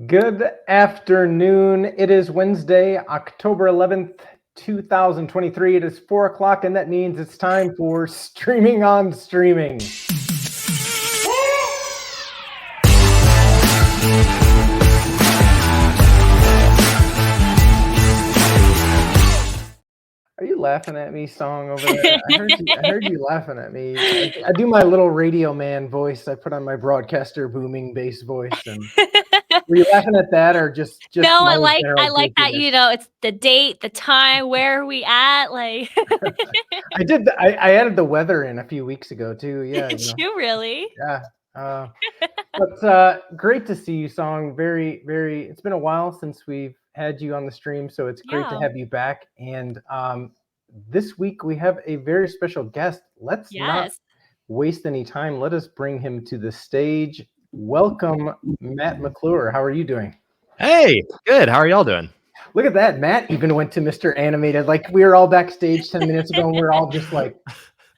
Good afternoon. It is Wednesday, October 11th, 2023. It is 4 o'clock, and that means it's time for Streaming on Streaming. Are you laughing at me, Song, over there? I heard you laughing at me. I do my little radio man voice. I put on my broadcaster booming bass voice. And were you laughing at that, or just No, my I general like that, goofiness? it's the date, the time, where are we at, like I added the weather in a few weeks ago too. Yeah, Did you really? yeah. But great to see you, Song. Very, very. It's been a while since we've had you on the stream, so it's great to Yeah. have you back. And this week we have a very special guest. Let's not Yes. waste any time. Let us bring him to the stage. Welcome, Matt McClure. How are you doing? Hey, good. How are y'all doing? Look at that. Matt even went to Mr. Animated. Like, we were all backstage 10 minutes ago, and we're all just like,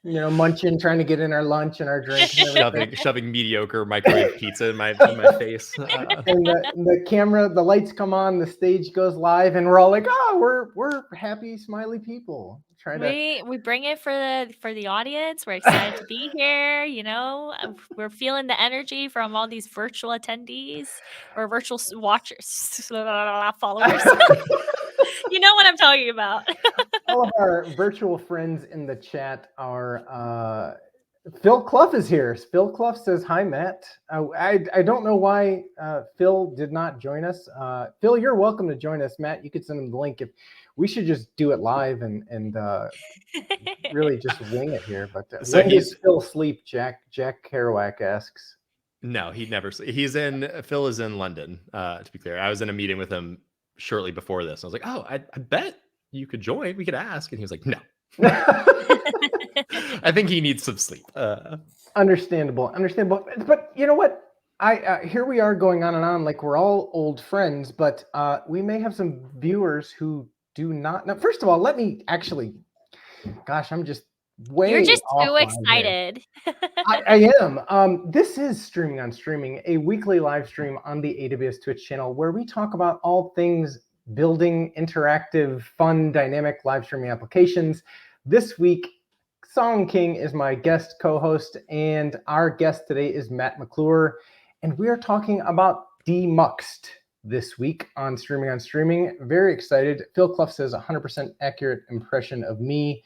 munching, trying to get in our lunch and our drink. And shoving mediocre microwave pizza in my face. And the camera, the lights come on, the stage goes live, and we're all like, oh, we're happy, smiley people. We bring it for the audience. We're excited to be here. We're feeling the energy from all these virtual attendees or virtual watchers, followers. You know what I'm talking about. All of our virtual friends in the chat are Phil Clough is here. Phil Clough says, hi, Matt. I don't know why Phil did not join us. Phil, you're welcome to join us. Matt, you could send him the link. If we should just do it live and really just wing it here. But So when does Phil sleep? Jack Kerouac asks. No, he'd never sleep. Phil is in London, to be clear. I was in a meeting with him shortly before this. I was like, oh, I bet you could join. We could ask. And he was like, no. I think he needs some sleep. Understandable. But you know what? Here we are going on and on like we're all old friends, but we may have some viewers who do not know. First of all, let me actually, gosh, I'm just way. You're just too excited. I am. This is Streaming on Streaming, a weekly live stream on the AWS Twitch channel where we talk about all things building interactive, fun, dynamic live streaming applications. This week, Song King is my guest co-host, and our guest today is Matt McClure, and we are talking about Demuxed this week on Streaming on Streaming. Very excited. Phil Clough says 100% accurate impression of me.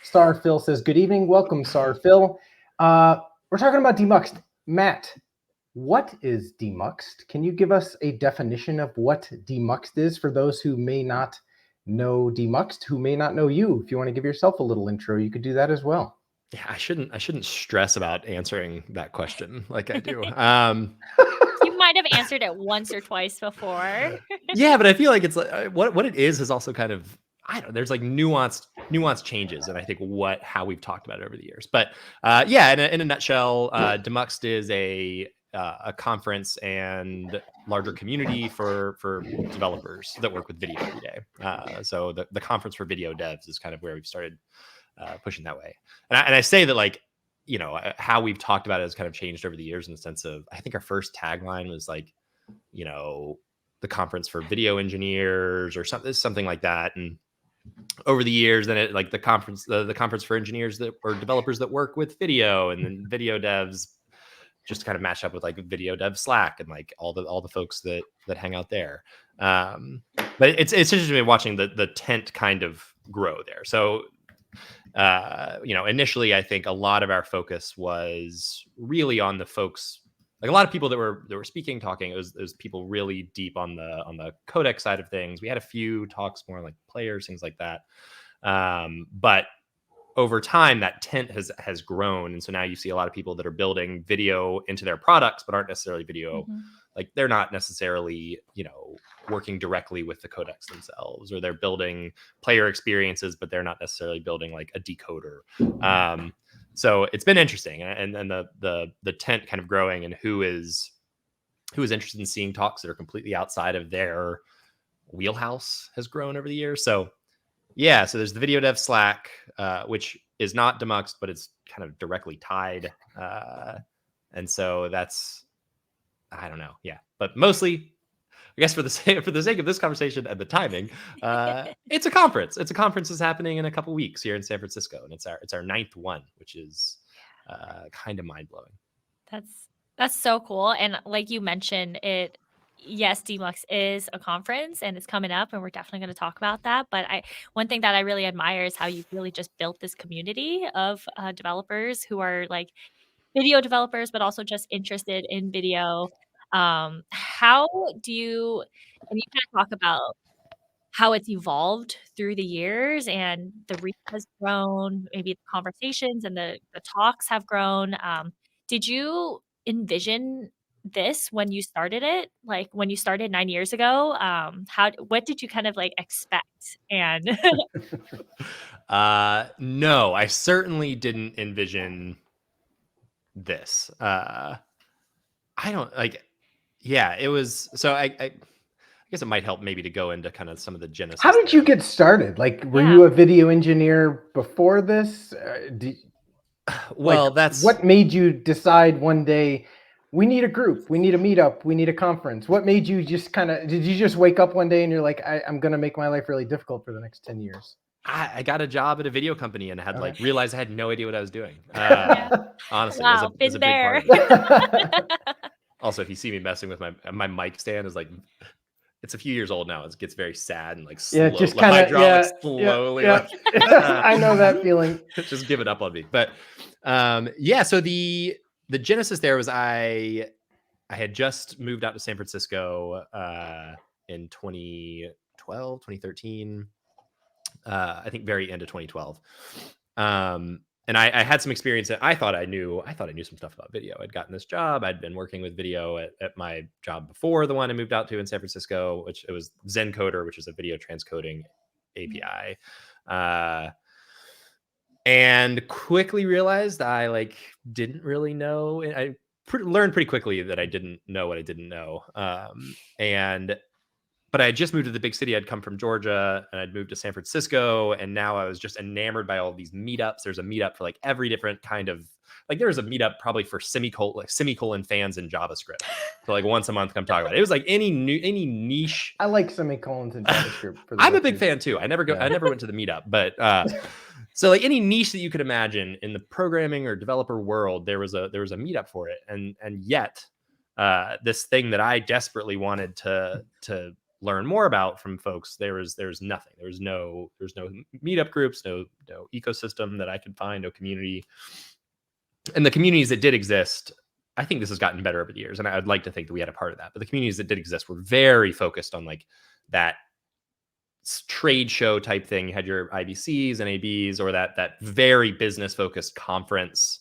Star Phil says, good evening. Welcome, Star Phil. We're talking about Demuxed. Matt, what is Demuxed? Can you give us a definition of what Demuxed is for those who may not know Demuxed, who may not know you? If you want to give yourself a little intro, you could do that as well. Yeah, I shouldn't stress about answering that question like I do. You might have answered it once or twice before. Yeah, but I feel like it's like what it is also kind of, I don't know, there's like nuanced changes, and I think how we've talked about it over the years. But yeah, in a nutshell, Demuxed is a conference and larger community for developers that work with video every day. So the conference for video devs is kind of where we've started pushing that way. And I say that, like, how we've talked about it has kind of changed over the years in the sense of, I think our first tagline was like, the conference for video engineers or something like that. And over the years, then it like the conference for engineers or developers that work with video, and then video devs just kind of match up with like video dev Slack and like all the folks that hang out there. But it's interesting watching the tent kind of grow there. So initially I think a lot of our focus was really on the folks, like a lot of people that were speaking, talking. It was people really deep on the codec side of things. We had a few talks more like players, things like that. But over time, that tent has grown, and so now you see a lot of people that are building video into their products, but aren't necessarily video. Mm-hmm. Like they're not necessarily, working directly with the codecs themselves, or they're building player experiences, but they're not necessarily building like a decoder. So it's been interesting, and the tent kind of growing, and who is interested in seeing talks that are completely outside of their wheelhouse has grown over the years. So yeah, so there's the video dev Slack, which is not Demuxed, but it's kind of directly tied. And so that's, I don't know. Yeah, but mostly guess for the sake of this conversation and the timing, it's a conference. It's a conference that's happening in a couple weeks here in San Francisco, and it's our 9th one, which is kind of mind blowing. That's so cool. And like you mentioned, yes, Demuxed is a conference and it's coming up, and we're definitely going to talk about that. But one thing that I really admire is how you've really just built this community of developers who are like video developers, but also just interested in video. How do you, and you kind of talk about how it's evolved through the years and the reach has grown, maybe the conversations and the talks have grown. Did you envision this when you started it? Like when you started 9 years ago? What did you kind of like expect? And No, I certainly didn't envision this. I don't like, yeah, it was, so I guess it might help maybe to go into kind of some of the genesis. How did you get started? Like, were Yeah. you a video engineer before this? Well, like, that's what made you decide one day, we need a group, we need a meetup, we need a conference? What made you just did you just wake up one day and you're like, I'm going to make my life really difficult for the next 10 years? I got a job at a video company and had like realized I had no idea what I was doing. Yeah. Honestly, Wow, it was a been big part there. of it. Also, if you see me messing with my mic stand, is like, it's a few years old now. It gets very sad and like slow, just like kind of hydraulics slowly. Like, I know that feeling. Just give it up on me. But yeah, so the genesis there was I had just moved out to San Francisco in 2012, 2013. I think very end of 2012. And I had some experience that I thought I knew some stuff about video. I'd gotten this job. I'd been working with video at my job before the one I moved out to in San Francisco, which it was Zencoder, which is a video transcoding API. And quickly realized I like didn't really know. I learned pretty quickly that I didn't know what I didn't know. But I had just moved to the big city. I'd come from Georgia and I'd moved to San Francisco. And now I was just enamored by all these meetups. There's a meetup for like every different kind of, like there's a meetup probably for semicolon fans in JavaScript. So like once a month, come talk about it. It was like any niche. I like semicolons in JavaScript. I'm a big fan too. I never went to the meetup, but so like any niche that you could imagine in the programming or developer world, there was a meetup for it. And yet this thing that I desperately wanted to learn more about from folks, there's nothing. There's no meetup groups, no ecosystem that I could find, no community. And the communities that did exist, I think this has gotten better over the years, and I'd like to think that we had a part of that. But the communities that did exist were very focused on like that trade show type thing. You had your IBCs and ABs, or that very business focused conference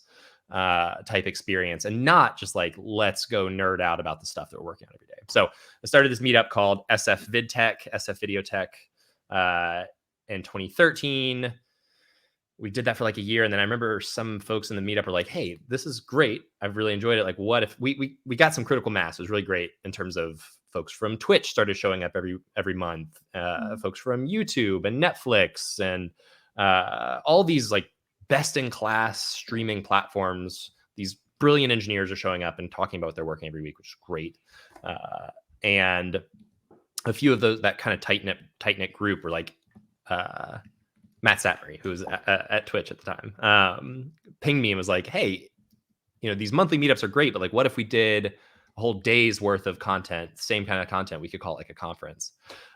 type experience, and not just like, let's go nerd out about the stuff that we're working on every day. So I started this meetup called SF Video Tech in 2013. We did that for like a year. And then I remember some folks in the meetup were like, hey, this is great. I've really enjoyed it. Like, what if we got some critical mass? It was really great in terms of folks from Twitch started showing up every month, folks from YouTube and Netflix and all these like best in class streaming platforms. These brilliant engineers are showing up and talking about what they're working every week, which is great. And a few of that kind of tight knit group were like Matt Satmery, who was at Twitch at the time, pinged me and was like, hey, these monthly meetups are great, but like, what if we did a whole day's worth of content, same kind of content? We could call it like a conference.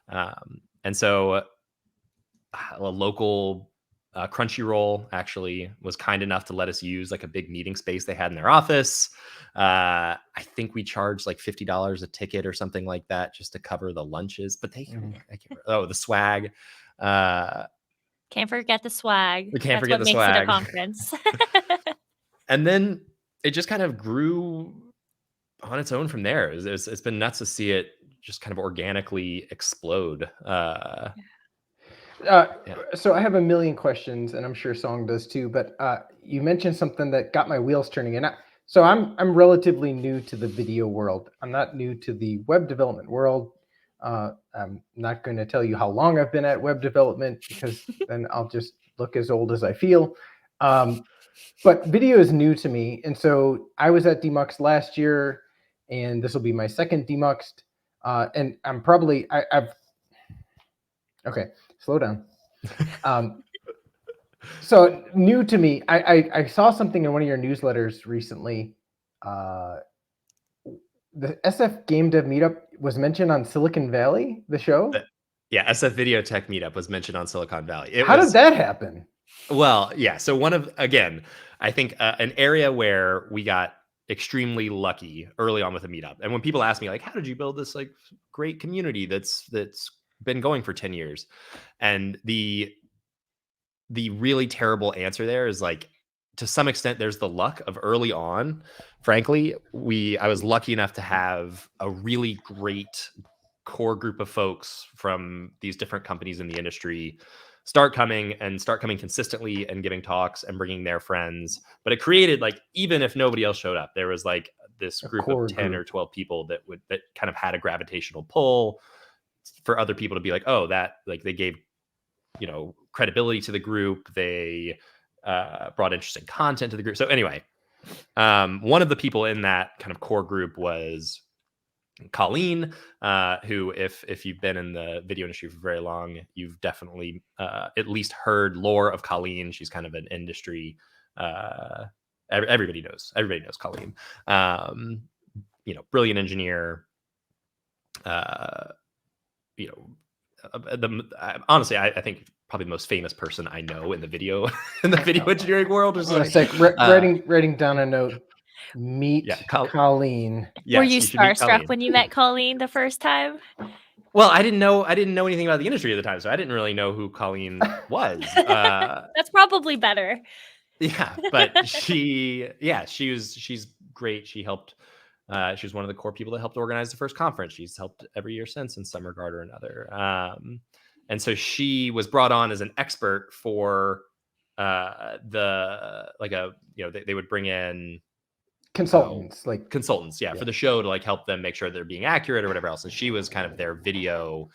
And so a local Crunchyroll actually was kind enough to let us use like a big meeting space they had in their office. I think we charged like $50 a ticket or something like that just to cover the lunches, but the swag. Can't forget the swag. We can't That's forget what the makes swag. it a conference. And then it just kind of grew on its own from there. It's been nuts to see it just kind of organically explode. So I have a million questions, and I'm sure Song does too. But you mentioned something that got my wheels turning. And so I'm relatively new to the video world. I'm not new to the web development world. I'm not going to tell you how long I've been at web development, because then I'll just look as old as I feel. But video is new to me. And so I was at Demuxed last year, and this will be my second Demuxed. and I'm probably I've okay, slow down. So new to me, I saw something in one of your newsletters recently. Uh, the SF Game Dev Meetup was mentioned on Silicon Valley, the show. Yeah, SF Video Tech Meetup was mentioned on Silicon Valley. It How was did that happen? well, yeah. So again, I think an area where we got extremely lucky early on with a meetup. And when people ask me like, how did you build this like great community that's been going for 10 years? And the really terrible answer there is like, to some extent, there's the luck of early on. Frankly, I was lucky enough to have a really great core group of folks from these different companies in the industry start coming consistently and giving talks and bringing their friends. But it created, like, even if nobody else showed up, there was like this group of 10 or 12 people that kind of had a gravitational pull for other people to be like, oh, that, like, they gave, credibility to the group. They brought interesting content to the group. So anyway, one of the people in that kind of core group was Colleen, who, if you've been in the video industry for very long, you've definitely at least heard lore of Colleen. She's kind of an industry. Everybody knows Colleen. Brilliant engineer. Honestly, I think probably the most famous person I know in the video engineering world. Is like writing down a note. Meet Colleen. Yes, were you starstruck when you met Colleen the first time? Well, I didn't know anything about the industry at the time, so I didn't really know who Colleen was. That's probably better. Yeah, but she's great. She helped. She was one of the core people that helped organize the first conference. She's helped every year since in some regard or another. And so she was brought on as an expert for they would bring in consultants, for the show to like help them make sure they're being accurate or whatever else. And she was kind of their video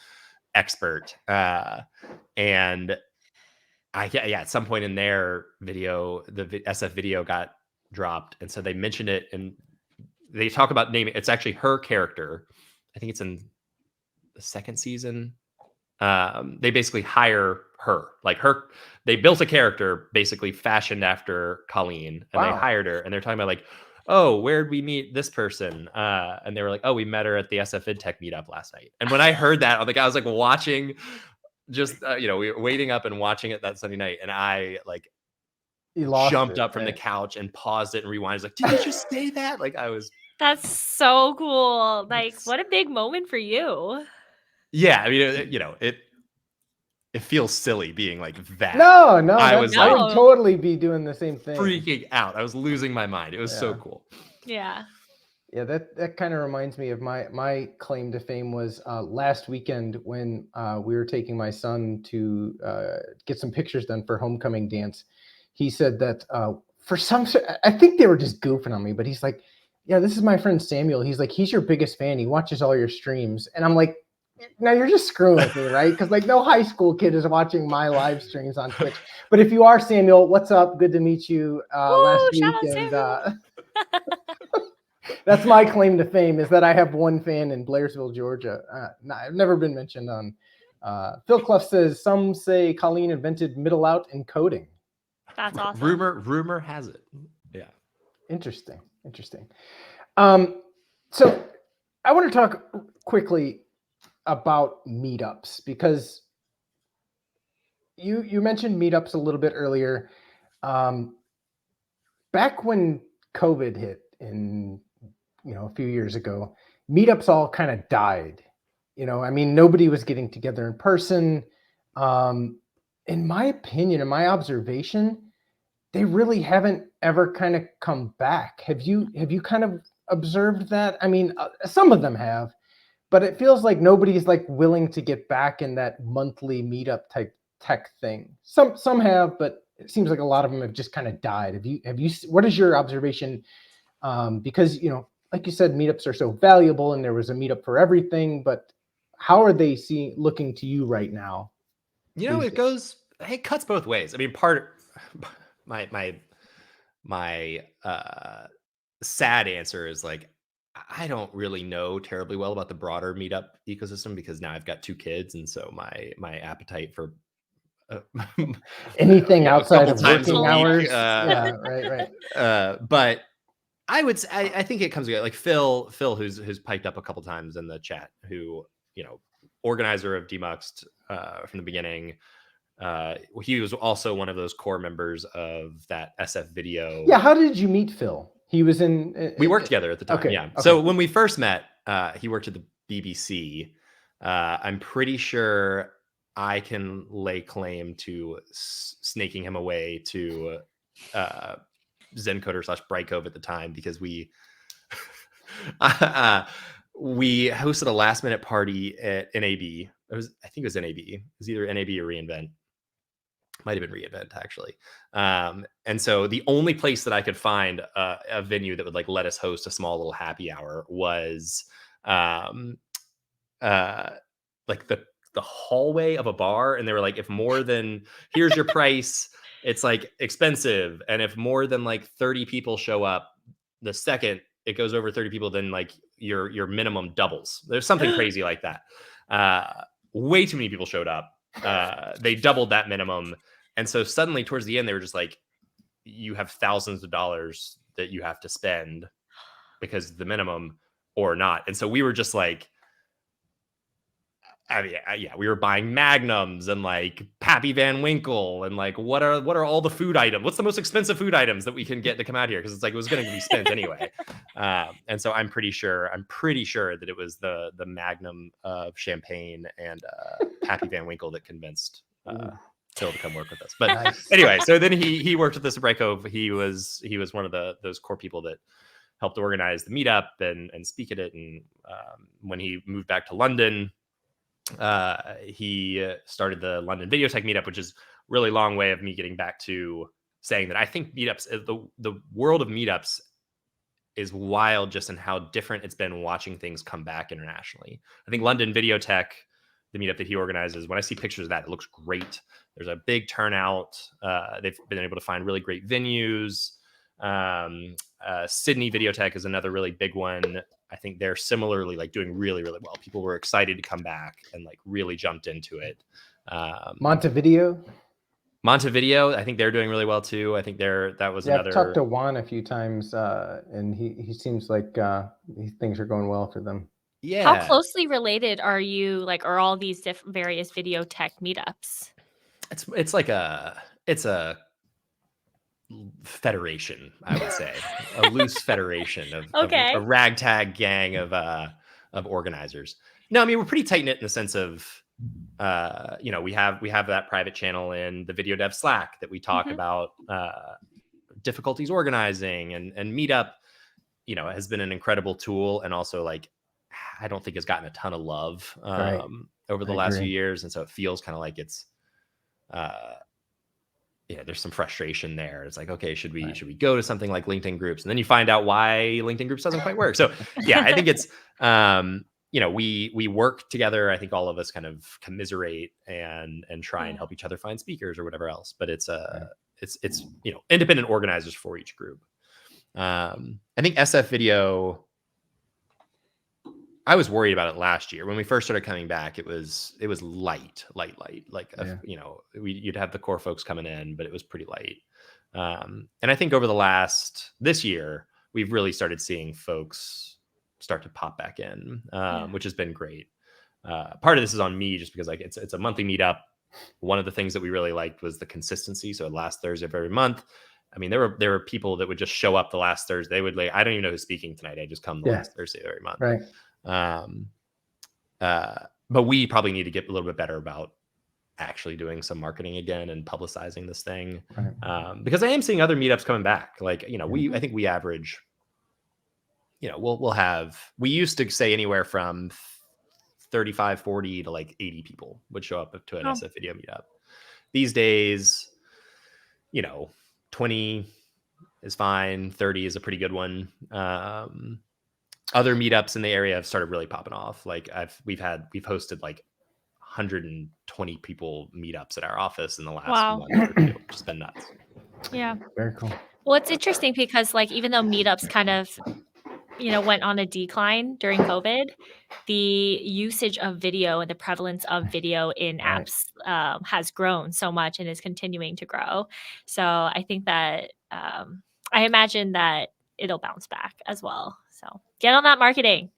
expert. And at some point in their video, the SF video got dropped, and so they mentioned it, and they talk about naming. It's actually her character. I think it's in the second season. They basically hire her, they built a character basically fashioned after Colleen, and they hired her, and they're talking about like, oh, where'd we meet this person? And they were like, oh, we met her at the SF VidTech meetup last night. And when I heard that, I was like watching, just we were waiting up and watching it that Sunday night, and I like jumped up from the couch and paused it and rewind. I was like, did you just say that? Like, I was. That's so cool. Like, what a big moment for you. Yeah, I mean, it feels silly being like that. No, I would totally be doing the same thing. Freaking out. I was losing my mind. It was so cool. Yeah. Yeah, that kind of reminds me of my claim to fame was last weekend when we were taking my son to get some pictures done for homecoming dance. He said that I think they were just goofing on me, but he's like, yeah, this is my friend Samuel. He's like, he's your biggest fan. He watches all your streams. And I'm like, no, you're just screwing with me, right? Because like no high school kid is watching my live streams on Twitch. But if you are, Samuel, what's up? Good to meet you last week. And that's my claim to fame, is that I have one fan in Blairsville, Georgia. I've never been mentioned on. Phil Clough says, some say Colleen invented middle out encoding. That's awesome. Rumor has it. Yeah. Interesting. So I want to talk quickly about meetups, because you mentioned meetups a little bit earlier. Back when COVID hit in a few years ago, meetups all kind of died. I mean, nobody was getting together in person. In my opinion, in my observation, they really haven't ever kind of come back. Have you kind of observed that? I mean, some of them have, but it feels like nobody's like willing to get back in that monthly meetup type tech thing. Some have, but it seems like a lot of them have just kind of died. Have you? What is your observation? Because like you said, meetups are so valuable, and there was a meetup for everything. But how are they looking to you right now? It cuts both ways. I mean, my sad answer is like, I don't really know terribly well about the broader meetup ecosystem because now I've got 2 kids, and so my appetite for uh, Anything a outside couple of times a working week. hours? Yeah, right. But I would say I think it comes together. Like Phil, who's piped up a couple times in the chat, who organizer of Demuxed from the beginning. He was also one of those core members of that SF video. Yeah, how did you meet Phil? He was in. We worked together at the time. Okay, Yeah. okay. So when we first met, he worked at the BBC. I'm pretty sure I can lay claim to snaking him away to Zencoder / Brightcove at the time because we hosted a last minute party at NAB. I think it was NAB. It was either NAB or reInvent. Might have been reInvent actually. And so the only place that I could find a venue that would like let us host a small little happy hour was like the hallway of a bar. And they were like, if more than here's your price, it's like expensive. And if more than like 30 people show up, the second it goes over 30 people, then like your minimum doubles. There's something crazy like that. Way too many people showed up. They doubled that minimum. And so suddenly towards the end, they were just like, you have thousands of dollars that you have to spend because of the minimum or not. And so we were just like, I mean, yeah, we were buying Magnums and like Pappy Van Winkle and like what are all the food items? What's the most expensive food items that we can get to come out here? Because it's like it was going to be spent anyway. And so I'm pretty sure that it was the Magnum of champagne and Pappy Van Winkle that convinced Phil to come work with us. But Nice. anyway, so then he worked with us at Brightcove. He was one of those core people that helped organize the meetup and speak at it. And when he moved back to London, he started the London Videotech meetup, which is a really long way of me getting back to saying that I think meetups, the world of meetups is wild just in how different it's been watching things come back internationally. I think London Videotech, the meetup that he organizes, when I see pictures of that, it looks great. There's a big turnout. They've been able to find really great venues. Sydney Videotech is another really big one. I think they're similarly like doing really, really well. People were excited to come back and like really jumped into it. Montevideo, I think they're doing really well too. I think that was another. I've talked to Juan a few times, and he seems like things are going well for them. Yeah. How closely related are you? Like, are all these various video tech meetups? It's like it's a federation, I would say, a loose federation of a ragtag gang of organizers. No, I mean we're pretty tight knit in the sense of we have that private channel in the Video Dev Slack that we talk about difficulties organizing, and Meetup, has been an incredible tool, and also like I don't think has gotten a ton of love over the last few years, and so it feels kind of like it's there's some frustration there. It's like, okay, should we go to something like LinkedIn Groups? And then you find out why LinkedIn Groups doesn't quite work. So yeah, I think it's we work together. I think all of us kind of commiserate and try and help each other find speakers or whatever else. But it's independent organizers for each group. I think SF Video, I was worried about it last year when we first started coming back. It was light. Like you'd have the core folks coming in, but it was pretty light. And I think over this year, we've really started seeing folks start to pop back in, which has been great. Part of this is on me just because like it's a monthly meetup. One of the things that we really liked was the consistency. So last Thursday of every month. I mean, there were people that would just show up the last Thursday. They would like, I don't even know who's speaking tonight. I just come the last Thursday of every month. Right. But we probably need to get a little bit better about actually doing some marketing again and publicizing this thing. Right. Because I am seeing other meetups coming back. Like, I think we average, we used to say anywhere from 35, 40 to like 80 people would show up to an SF Video meetup. These days, 20 is fine. 30 is a pretty good one. Other meetups in the area have started really popping off. Like we've hosted like 120 people meetups at our office in the last month or two, which has been nuts. Yeah. Very cool. Well, it's interesting because like even though meetups kind of went on a decline during COVID, the usage of video and the prevalence of video in Right. apps has grown so much and is continuing to grow. So I think that I imagine that it'll bounce back as well. So get on that marketing.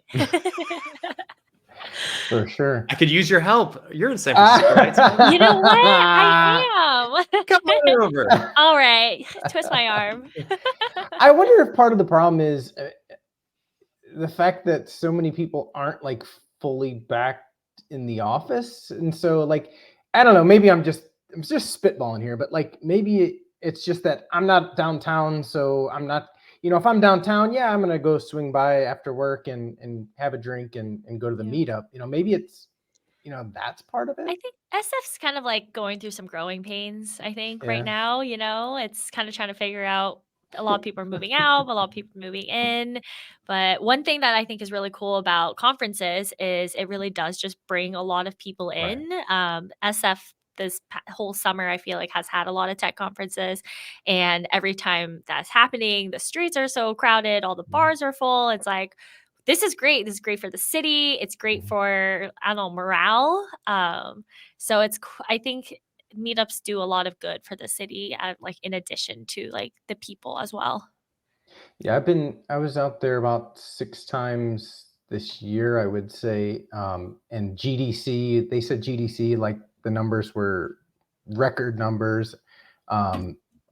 For sure. I could use your help. You're in San Francisco, right? You know what? I am. Come on over. All right. Twist my arm. I wonder if part of the problem is the fact that so many people aren't like fully back in the office, and so like I don't know, maybe I'm just spitballing here, but like maybe it's just that I'm not downtown, so I'm not, if I'm downtown, yeah, I'm gonna go swing by after work and have a drink and go to the Yeah. meetup. Maybe it's that's part of I it. think SF's kind of like going through some growing pains, I think, right Yeah. now. It's kind of trying to figure out a lot of people are moving out, a lot of people are moving in. But one thing that I think is really cool about conferences is it really does just bring a lot of people Right. in. SF this whole summer, I feel like, has had a lot of tech conferences. And every time that's happening, the streets are so crowded, all the bars are full. It's like, this is great. This is great for the city. It's great for, I don't know, morale. So I think meetups do a lot of good for the city, like in addition to like the people as well. Yeah, I was out there about 6 times this year, I would say. And GDC, they said GDC, like the numbers were record numbers.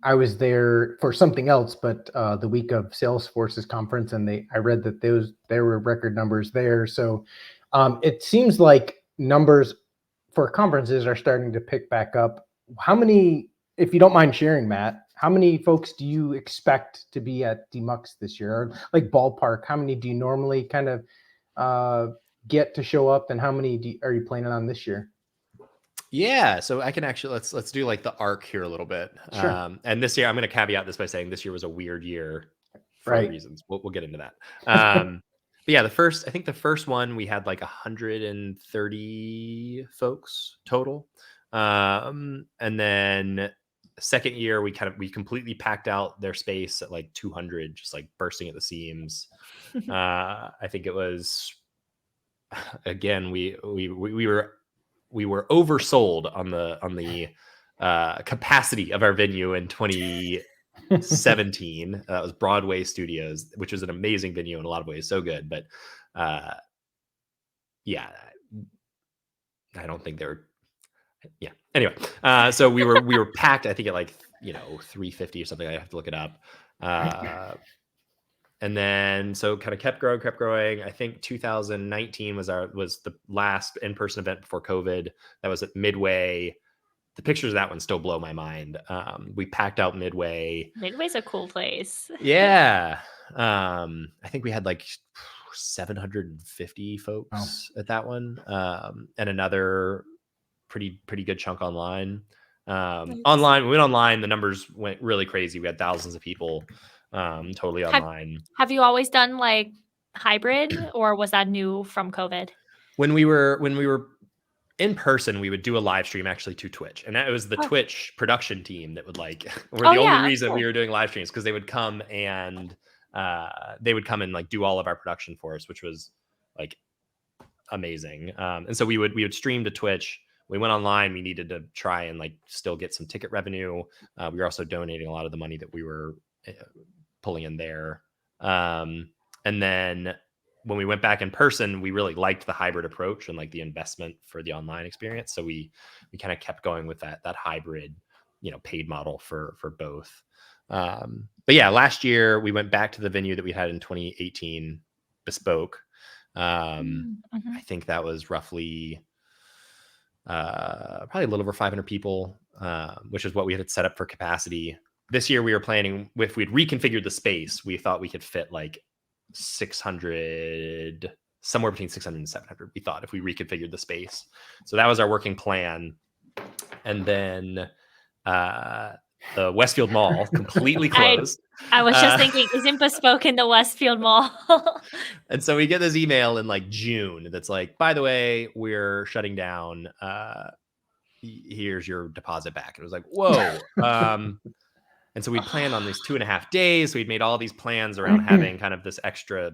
I was there for something else, but the week of Salesforce's conference, and I read that there were record numbers there. So it seems like numbers for conferences are starting to pick back up. How many, if you don't mind sharing, Matt, how many folks do you expect to be at Demuxed this year? Or like ballpark, how many do you normally kind of get to show up, and how many are you planning on this year? Yeah, so I can actually let's do like the arc here a little bit. Sure. And this year, I'm going to caveat this by saying this year was a weird year for Right. reasons. We'll get into that. But yeah, I think the first one we had like 130 folks total, and then second year we completely packed out their space at like 200, just like bursting at the seams. I think it was, again, we were oversold on the capacity of our venue in 2017. That was Broadway Studios, which was an amazing venue in a lot of ways, so good. But yeah, I don't think they're. Yeah. Anyway, so we were packed. I think at like 350 or something. I have to look it up. And then so kind of kept growing. I think 2019 was the last in-person event before COVID. That was at Midway. The pictures of that one still blow my mind. We packed out Midway. Midway's a cool place. Yeah. I think we had like 750 folks at that one. And another pretty good chunk online. Online, we went online. The numbers went really crazy. We had thousands of people totally online. Have you always done like hybrid, or was that new from COVID? When we were in person, we would do a live stream actually to Twitch, and that was the Twitch production team that would were the only reason we were doing live streams, because they would come and like do all of our production for us, which was like amazing. And so we would stream to Twitch. We went online. We needed to try and like still get some ticket revenue. We were also donating a lot of the money that we were pulling in there. And then when we went back in person, we really liked the hybrid approach and like the investment for the online experience. So we kind of kept going with that hybrid, paid model for both. But yeah, last year we went back to the venue that we had in 2018, Bespoke. I think that was roughly probably a little over 500 people, which is what we had set up for capacity. This year we were planning, if we'd reconfigured the space, we thought we could fit like 600, somewhere between 600 and 700. We thought if we reconfigured the space. So that was our working plan. And then the Westfield Mall completely closed. I was just thinking, isn't Bespoke in the Westfield Mall? And so we get this email in like June that's like, by the way, we're shutting down. Here's your deposit back. And it was like, whoa. And so we planned on these 2.5 days. We'd made all these plans around having kind of this extra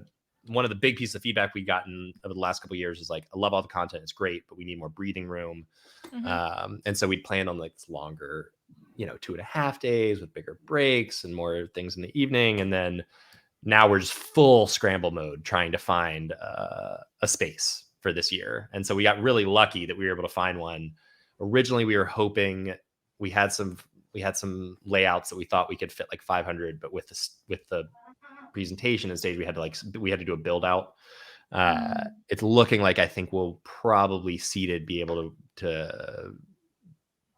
one of the big pieces of feedback we've gotten over the last couple of years is like, I love all the content, it's great, but we need more breathing room. And so we'd planned on like longer, 2.5 days with bigger breaks and more things in the evening. And then now we're just full scramble mode trying to find a space for this year. And so we got really lucky that we were able to find one. Originally, we were hoping we had some layouts that we thought we could fit like 500, but with the presentation and stage, we had to do a build out. It's looking like I think we'll probably be able to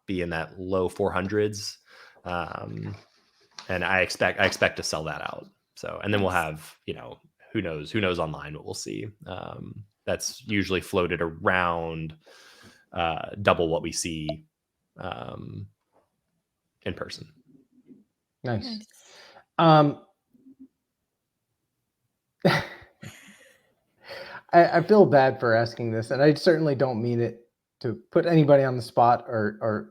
be in that low 400s. And I expect to sell that out. So, and then we'll have, who knows online what we'll see. That's usually floated around double what we see in person. Nice. I feel bad for asking this, and I certainly don't mean it to put anybody on the spot or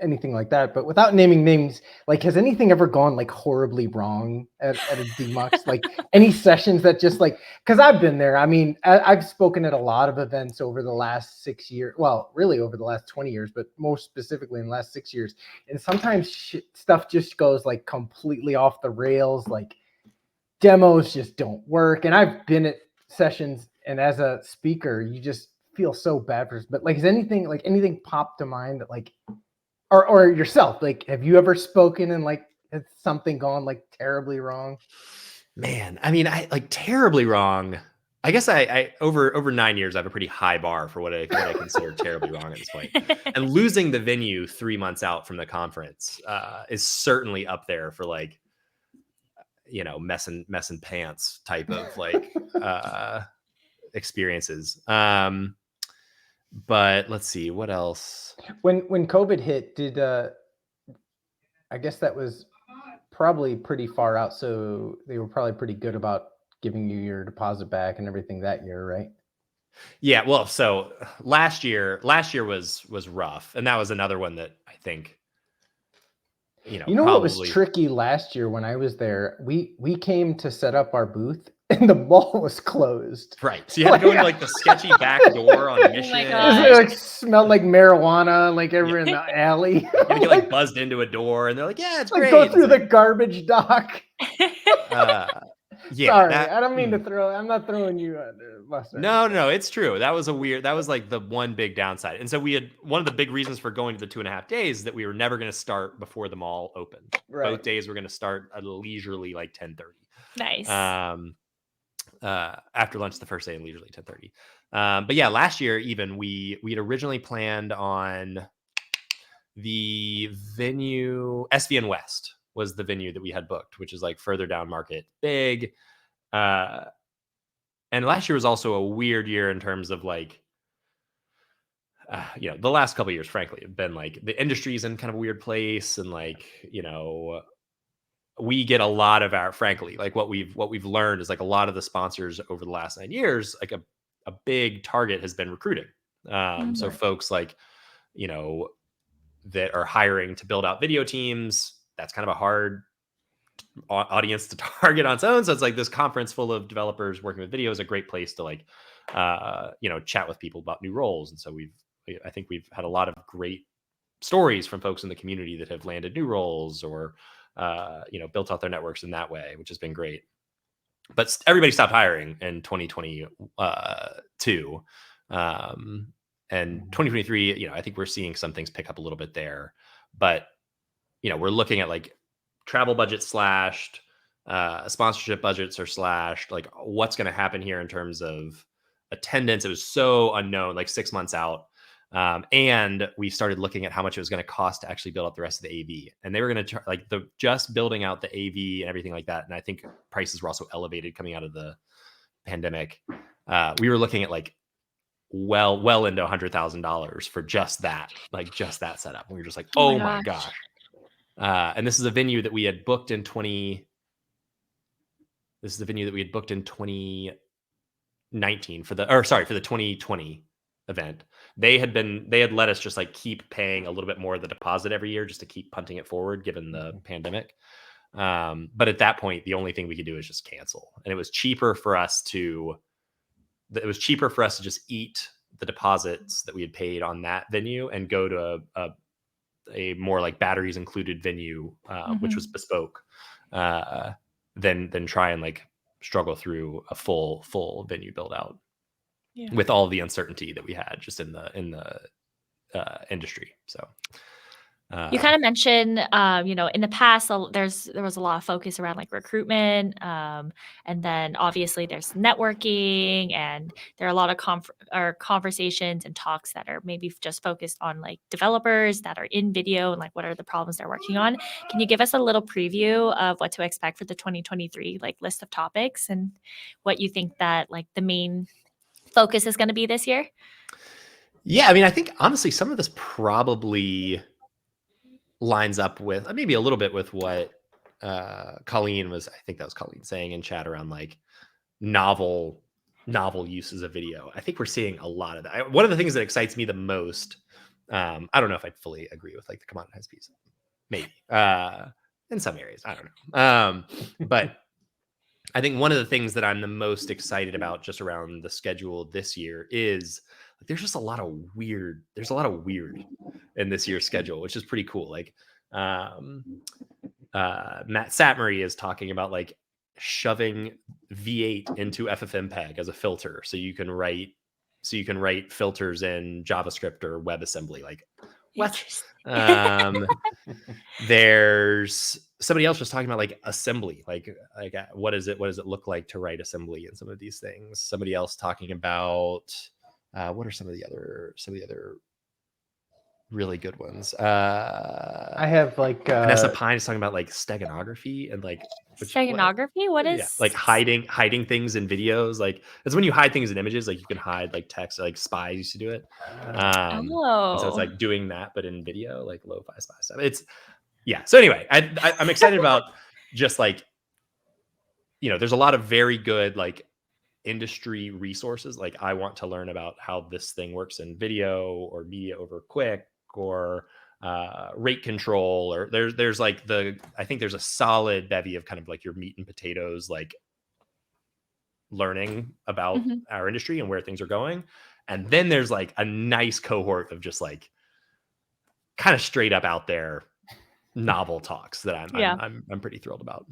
anything like that, but without naming names, like, has anything ever gone like horribly wrong at a Demuxed? Like any sessions that just like, because I've been there. I mean, I've spoken at a lot of events over the last 6 years. Well, really over the last 20 years, but most specifically in the last 6 years. And sometimes stuff just goes like completely off the rails. Like demos just don't work. And I've been at sessions, and as a speaker, you just feel so bad for. But like, has anything popped to mind that like, or yourself, like, have you ever spoken and like has something gone like terribly wrong? Man, I mean, I like terribly wrong. I guess I over 9 years, I have a pretty high bar for what I consider terribly wrong at this point. And losing the venue 3 months out from the conference is certainly up there for like, messing pants type of like experiences. But let's see what else. When COVID hit, I guess that was probably pretty far out, so they were probably pretty good about giving you your deposit back and everything that year, right? Yeah, well, so last year was rough, and that was another one that I think what was tricky last year when I was there? We came to set up our booth and the mall was closed. Right. So you had to go into like the sketchy back door on Mission. Oh my gosh. It like smelled like marijuana, like over in the alley. You get like buzzed into a door, and they're like, "Yeah, it's like great." Go through the garbage dock. Yeah, sorry, I don't mean to throw. I'm not throwing you under the bus. No, it's true. That was like the one big downside. And so we had one of the big reasons for going to the 2.5 days is that we were never going to start before the mall opened. Right. Both days were going to start at a leisurely like 10:30. Nice. After lunch the first day and leisurely 10:30. But yeah, last year even we had originally planned on the venue. SVN West was the venue that we had booked, which is like further down market, big. And last year was also a weird year in terms of like, the last couple of years, frankly, have been like the industry's in kind of a weird place, and like, we get a lot of our, frankly, like what we've learned is like a lot of the sponsors over the last 9 years, like a big target has been recruiting. So folks like, that are hiring to build out video teams, that's kind of a hard audience to target on its own. So it's like this conference full of developers working with video is a great place to like, chat with people about new roles. And so I think we've had a lot of great stories from folks in the community that have landed new roles or, built out their networks in that way, which has been great. But everybody stopped hiring in 2022. And 2023, I think we're seeing some things pick up a little bit there. But, we're looking at like travel budgets slashed, sponsorship budgets are slashed. Like what's going to happen here in terms of attendance? It was so unknown, like 6 months out. And we started looking at how much it was going to cost to actually build out the rest of the AV. And they were going to just building out the AV and everything like that. And I think prices were also elevated coming out of the pandemic. We were looking at like well into $100,000 for just that setup. And we were just like, oh my gosh. And this is a venue that we had booked in 2019 for the 2020 event. They had let us just like keep paying a little bit more of the deposit every year just to keep punting it forward given the pandemic. But at that point, the only thing we could do is just cancel. And it was cheaper for us to just eat the deposits that we had paid on that venue and go to a more like batteries included venue, which was bespoke, than try and like struggle through a full venue build out with all the uncertainty that we had just in the industry. So you kind of mentioned, in the past, there was a lot of focus around like recruitment, and then obviously there's networking, and there are a lot of conversations and talks that are maybe just focused on like developers that are in video and like what are the problems they're working on. Can you give us a little preview of what to expect for the 2023 like list of topics and what you think that like the main focus is going to be this year? Yeah, I mean, I think honestly, some of this probably lines up with maybe a little bit with what Colleen was, I think that was Colleen saying in chat around like novel uses of video. I think we're seeing a lot of that. One of the things that excites me the most, I don't know if I'd fully agree with like the commoditized piece, maybe in some areas, I don't know. But I think one of the things that I'm the most excited about just around the schedule this year is like, there's a lot of weird in this year's schedule, which is pretty cool. Like Matt Satmary is talking about like shoving V8 into FFmpeg as a filter. So you can write filters in JavaScript or WebAssembly. Like what? There's somebody else just talking about like assembly, like what does it look like to write assembly in some of these things. Somebody else talking about what are some of the other really good ones. I have like Vanessa Pine is talking about like steganography and like steganography. What is like hiding things in videos. Like it's when you hide things in images, like you can hide like text, like Spies used to do it. And so it's like doing that, but in video, like lo-fi spy stuff. It's so anyway, I'm excited about just like, there's a lot of very good like industry resources. Like I want to learn about how this thing works in video or media over quick or rate control, or there's like I think there's a solid bevy of kind of like your meat and potatoes, like learning about our industry and where things are going. And then there's like a nice cohort of just like kind of straight up out there novel talks that I'm pretty thrilled about.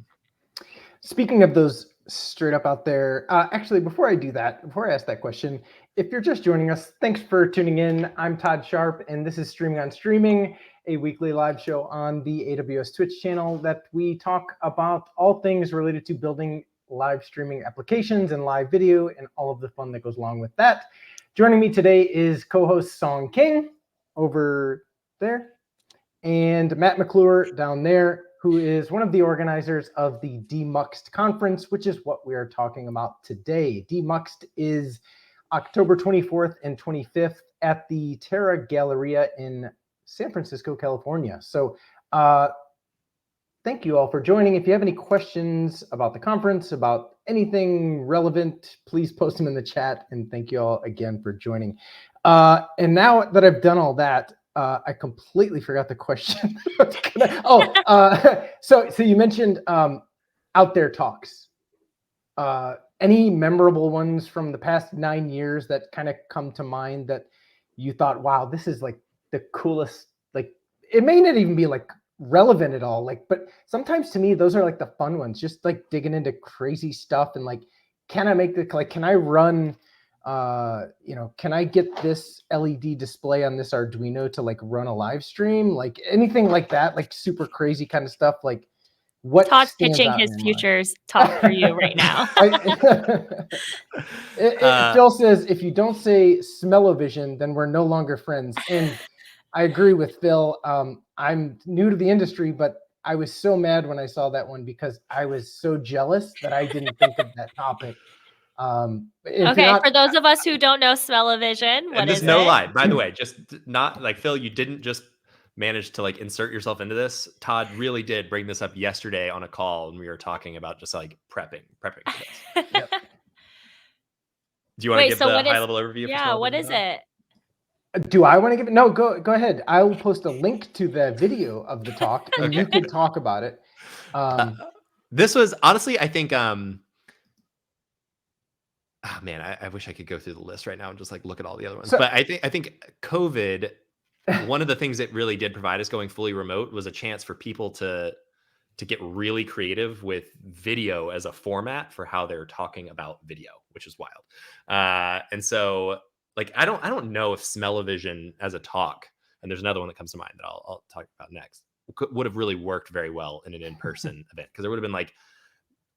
Speaking of those straight up out there, actually, before I ask that question, if you're just joining us, thanks for tuning in. I'm Todd Sharp, and this is Streaming on Streaming, a weekly live show on the AWS Twitch channel that we talk about all things related to building live streaming applications and live video and all of the fun that goes along with that. Joining me today is co-host Song King over there and Matt McClure down there, who is one of the organizers of the Demuxed conference, which is what we are talking about today. Demuxed is October 24th and 25th at the Terra Galleria in San Francisco, California. So thank you all for joining. If you have any questions about the conference, about anything relevant, please post them in the chat. And thank you all again for joining. And now that I've done all that, I completely forgot the question. So you mentioned out there talks. Any memorable ones from the past 9 years that kind of come to mind that you thought, wow, this is like the coolest, like it may not even be like relevant at all, like, but sometimes to me those are like the fun ones, just like digging into crazy stuff and like, can I run can I get this LED display on this Arduino to like run a live stream, like anything like that, like super crazy kind of stuff. Like what Todd's pitching his futures talk for you right now. Phil says, if you don't say smell-o-vision, then we're no longer friends. And I agree with Phil. I'm new to the industry, but I was so mad when I saw that one because I was so jealous that I didn't think of that topic. Okay, for those of us who don't know smell-o-vision, what is it? No lie, by the way, just not like Phil, you didn't just manage to like insert yourself into this. Todd really did bring this up yesterday on a call, and we were talking about just like prepping for this. Yep. Do you want to give the high-level overview? Yeah, what is it? Do I want to give it? No, go ahead. I will post a link to the video of the talk, and you can talk about it. This was honestly, I think, oh man, I wish I could go through the list right now and just like look at all the other ones. So- But I think COVID, one of the things it really did provide us going fully remote was a chance for people to get really creative with video as a format for how they're talking about video, which is wild. And so like I don't know if smell-o-vision as a talk, and there's another one that comes to mind that I'll talk about next, would have really worked very well in an in-person event, because there would have been like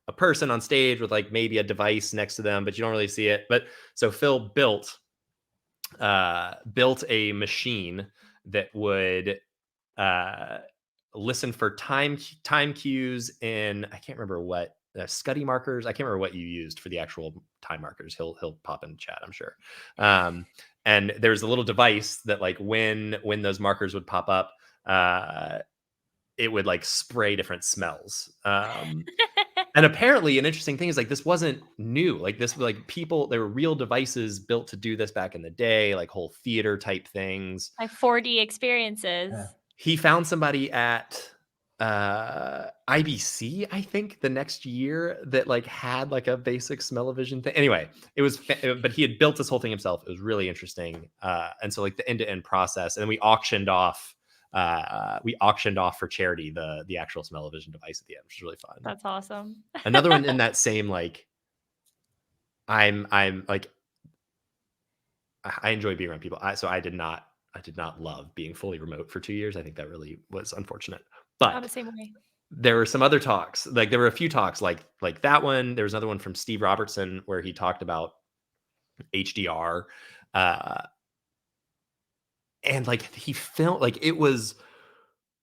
a person on stage with like maybe a device next to them, but you don't really see it. But so Phil built a machine that would listen for time cues in, I can't remember what, Scuddy markers. I can't remember what you used for the actual time markers. He'll pop in the chat, I'm sure. And there's a little device that like when those markers would pop up, it would like spray different smells. And apparently an interesting thing is like this wasn't new. Like this, like people, there were real devices built to do this back in the day, like whole theater type things. Like 4D experiences. Yeah. He found somebody at IBC, I think, the next year that like had like a basic smell-o-vision thing. Anyway, it was, but he had built this whole thing himself. It was really interesting. And so like the end-to-end process, and then we auctioned off for charity the actual smell-o-vision device at the end, which was really fun. That's awesome. Another one in that same like, I'm like, I enjoy being around people. So I did not love being fully remote for 2 years. I think that really was unfortunate. But the same way. there were some other talks. Like there were a few talks like that one. There was another one from Steve Robertson where he talked about HDR. And like he felt like it was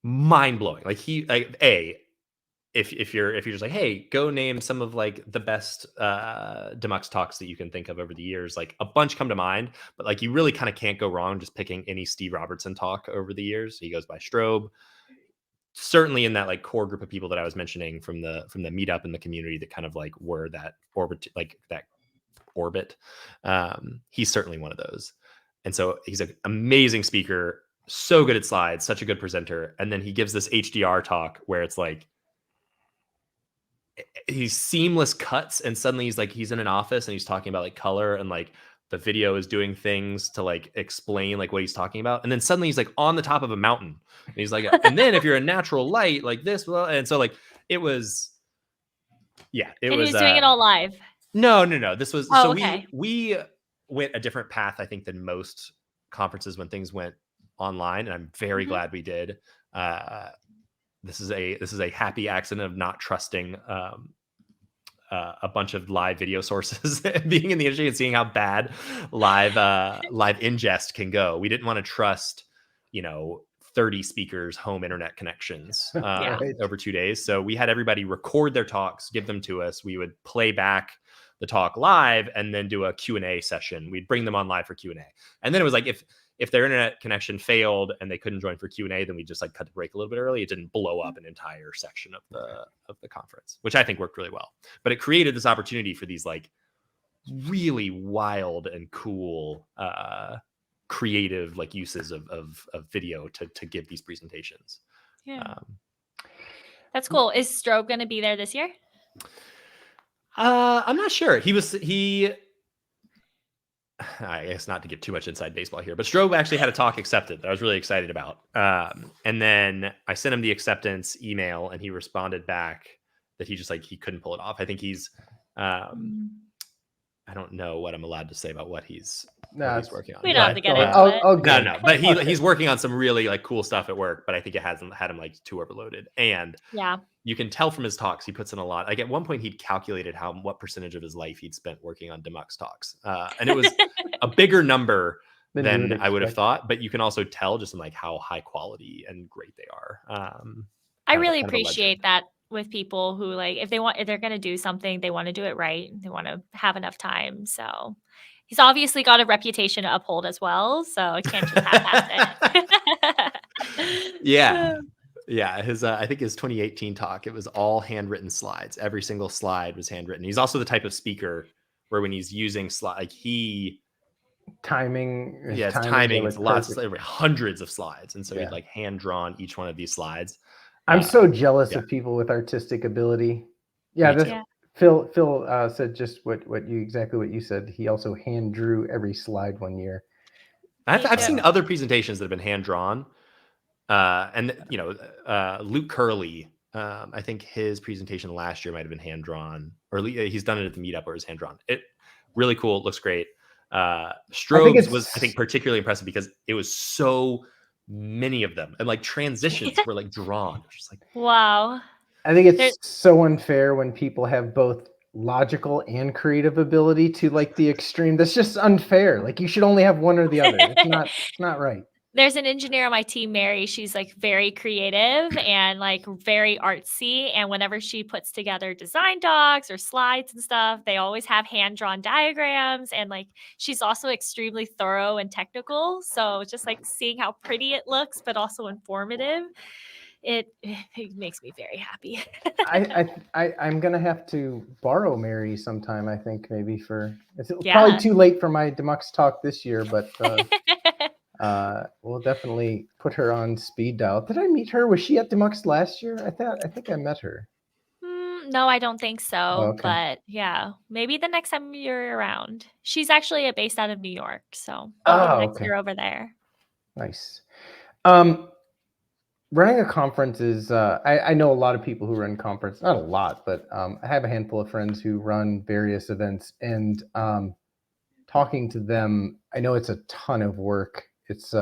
mind-blowing. Like if you're just like, hey, go name some of like the best Demuxed talks that you can think of over the years, like a bunch come to mind, but like you really kind of can't go wrong just picking any Steve Robertson talk over the years. He goes by Strobe. Certainly in that like core group of people that I was mentioning from the meetup in the community that kind of like were that orbit. He's certainly one of those. And so he's an amazing speaker, so good at slides, such a good presenter. And then he gives this HDR talk where it's like, he's seamless cuts, and suddenly he's in an office and he's talking about like color, and like the video is doing things to like explain like what he's talking about, and then suddenly he's like on the top of a mountain and he's like, and then if you're a natural light like this, well, and so like it was, yeah, it was. He was doing it all live. No. This was okay. We went a different path, I think, than most conferences when things went online, and I'm very glad we did. This is a happy accident of not trusting a bunch of live video sources being in the industry and seeing how bad live ingest can go. We didn't want to trust, 30 speakers' home internet connections over 2 days. So we had everybody record their talks, give them to us. We would play back the talk live and then do a Q&A session. We'd bring them on live for Q&A. And then it was like, if their internet connection failed and they couldn't join for Q&A, then we just like cut the break a little bit early. It didn't blow up an entire section of the conference, which I think worked really well. But it created this opportunity for these like really wild and cool creative like uses of video to give these presentations. Yeah. That's cool. Is Strobe going to be there this year? I'm not sure. I guess not to get too much inside baseball here, but Strobe actually had a talk accepted that I was really excited about. And then I sent him the acceptance email and he responded back that he couldn't pull it off. I think he's, I don't know what I'm allowed to say about what he's working on. We don't have to get into it. No. But he's working on some really like cool stuff at work, but I think it hasn't had him like too overloaded. And you can tell from his talks, he puts in a lot. Like at one point he'd calculated what percentage of his life he'd spent working on Demuxed talks. And it was a bigger number than I would have thought, but you can also tell just in like how high quality and great they are. I really appreciate that with people who like, if they're going to do something, they want to do it right. They want to have enough time. So he's obviously got a reputation to uphold as well. So it can't just happen. Yeah. His, I think his 2018 talk, it was all handwritten slides. Every single slide was handwritten. He's also the type of speaker where when he's using like timing. It's lots, hundreds of slides. And so he'd like hand drawn each one of these slides. I'm so jealous yeah. of people with artistic ability. Yeah, Me this too. Yeah. Phil said just exactly what you said. He also hand drew every slide one year. I've too. seen other presentations that have been hand drawn, and Luke Curley. I think his presentation last year might have been hand drawn, or he's done it at the meetup where it's hand drawn. It really cool. It looks great. Strobe's was, I think, particularly impressive because it was so many of them, and like transitions were like drawn. Just like, Wow. I think it's There- so unfair when people have both logical and creative ability to like the extreme. That's just unfair. Like you should only have one or the other. It's not right. There's an engineer on my team, Mary. She's like very creative and like very artsy. And whenever she puts together design docs or slides and stuff, they always have hand drawn diagrams. And like she's also extremely thorough and technical. So just like seeing how pretty it looks, but also informative, it makes me very happy. I'm gonna have to borrow Mary sometime. I think maybe it's Yeah. probably too late for my Demuxed talk this year, but we'll definitely put her on speed dial. Did I meet her? Was she at Demuxed last year? I think I met her. No, I don't think so. okay. But yeah, maybe the next time you're around. She's actually based out of New York, so maybe next year over there. Nice. Running a conference is, I know a lot of people who run conference, not a lot, but I have a handful of friends who run various events, and talking to them, I know it's a ton of work. It's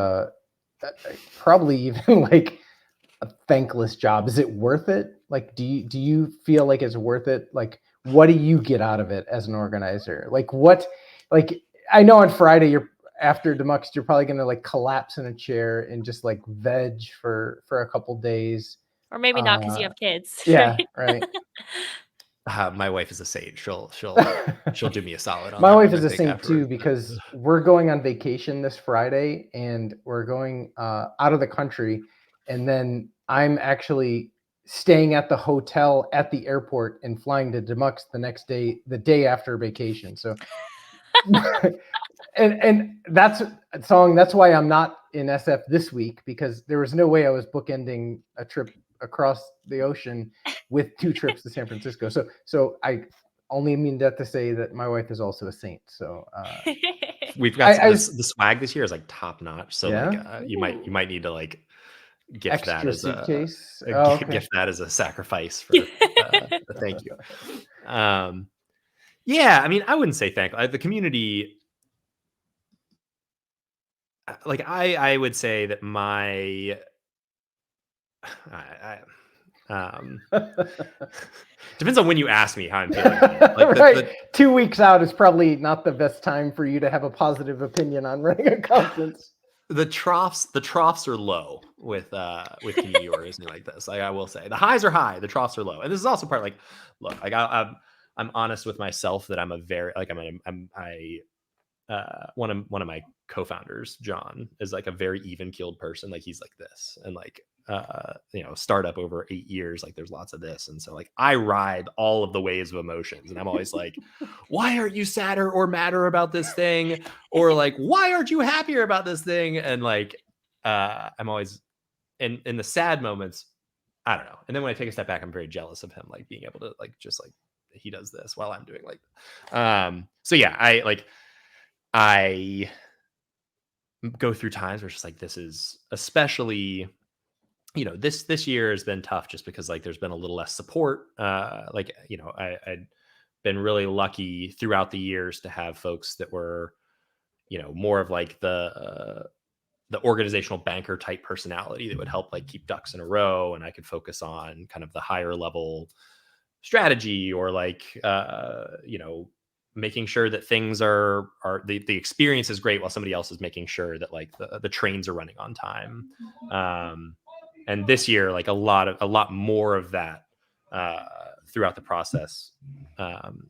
probably even like a thankless job. Is it worth it? Like, do you feel like it's worth it? Like, what do you get out of it as an organizer? Like I know on Friday after Demuxed, you're probably gonna like collapse in a chair and just like veg for a couple days. Or maybe not because you have kids. Yeah, right. My wife is a saint. She'll do me a solid on My that wife one, is I a think, saint afterward. too, because we're going on vacation this Friday and we're going out of the country, and then I'm actually staying at the hotel at the airport and flying to Demuxed the next day, the day after vacation. So and that's why I'm not in SF this week, because there was no way I was bookending a trip across the ocean with 2 trips to San Francisco. So I only mean that to say that my wife is also a saint. So we've got the swag this year is like top notch. So yeah? like you might need to like gift Extra that as suitcase. gift that as a sacrifice for thank you. Yeah, I mean, I wouldn't say the community. Like I would say that depends on when you ask me how I'm feeling about it. Like right. 2 weeks out is probably not the best time for you to have a positive opinion on running a conference. The troughs are low with community organizing like this. I will say the highs are high, the troughs are low, and this is also part like, look, like I'm honest with myself that I'm a very like one of my co-founders, John, is like a very even-keeled person. Like he's like this, and like startup over 8 years, like there's lots of this, and so like I ride all of the waves of emotions, and I'm always like, why aren't you sadder or madder about this thing, or like why aren't you happier about this thing? And like I'm always in the sad moments, I don't know, and then when I take a step back, I'm very jealous of him, like being able to like just like he does this while I'm doing like so yeah, I go through times where it's just like, this is especially, this year has been tough just because like there's been a little less support. I'd been really lucky throughout the years to have folks that were, more of like the organizational banker type personality that would help like keep ducks in a row, and I could focus on kind of the higher level strategy or like making sure that things are the experience is great while somebody else is making sure that like the trains are running on time. And this year, like a lot more of that throughout the process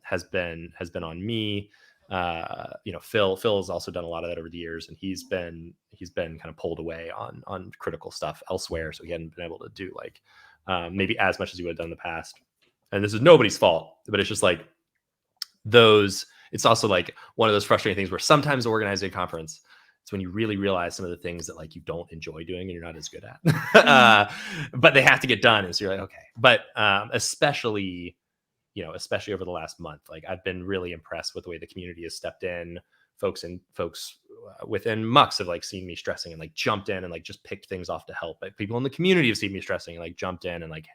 has been on me. Phil has also done a lot of that over the years, and he's been kind of pulled away on critical stuff elsewhere, so he hadn't been able to do like maybe as much as he would have done in the past. And this is nobody's fault, but it's just like it's also like one of those frustrating things where sometimes organizing a conference, It's when you really realize some of the things that like you don't enjoy doing and you're not as good at, but they have to get done. And so you're like, okay. But especially over the last month, like I've been really impressed with the way the community has stepped in. Folks within Mux have like seen me stressing and like jumped in and like just picked things off to help. But people in the community have seen me stressing and like jumped in and like,